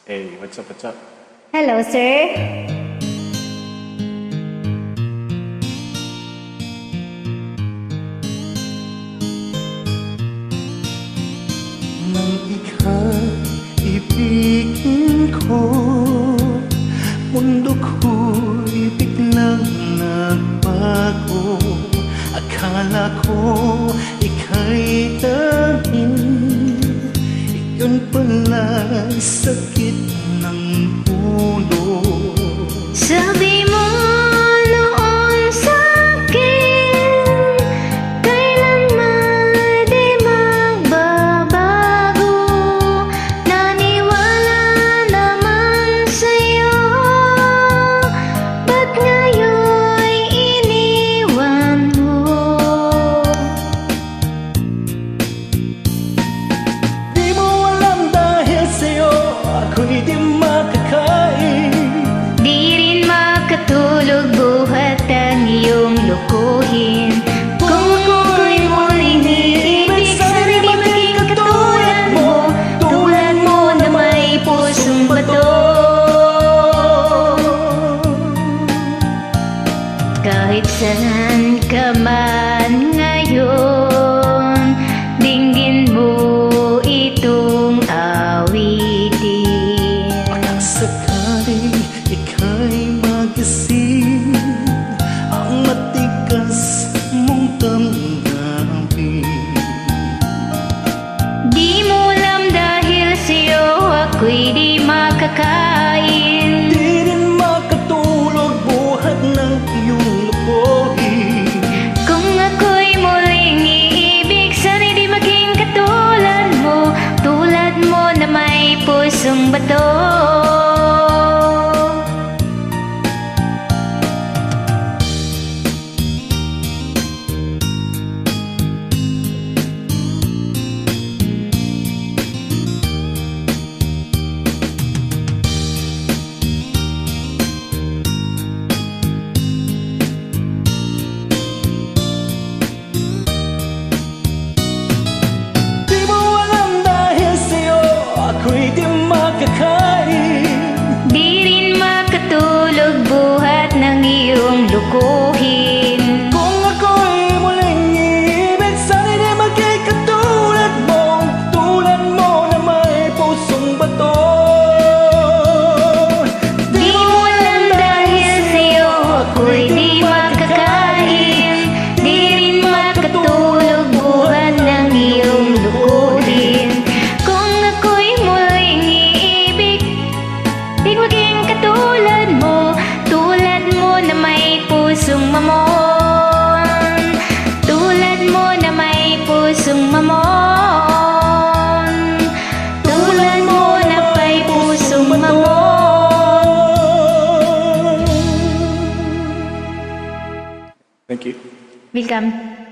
Hey, what's up, what's up? Hello, sir. Nang ika'y ibigin ko, mundo ko'y biglang nagbago. Akala ko ika'y tangin, iyon pala'y sakit ng ulo. Sabi mo noon sa'kin, kailanman di magbabago. Naniwala naman sa'yo, ba't ngayon'y iniwan mo? Di mo alam dahil sa'yo ako'y di makakain. Di rin makatulog buhat ang iyong lukuhin. Kung ako'y muling iibig, sana di maging katulad mo, tulad mo na may pusong bato. Kahit saan ka man ngayon, dinggin mo itong awitin. Baka sakaling ika'y magising, ang matigas mong damdamin. Di mo alam dahil sa'yo ako'y di makakain. Di rin makatulog buhat ng iyong lukuhin. Kung ako'y muling iibig, sana'y di maging katulad mo na may pusong bato. Di mo alam dahil sa'yo ako'y di makakain. Di rin makatulog buhat ng iyong lukuhin. Kung ako'y muling iibig, sana'y di maging katulad mo na may pusong bato. Di mo alam dahil sa'yo ako'y di makakain. Di rin makatulog buhat ng iyong lukuhin. Kung ako'y muling iibig, di maging katulad mo, tulad mo na may pusong mamon. Tulad mo na may pusong mamon. Tulad mo na may pusong mamon. Thank you. Welcome.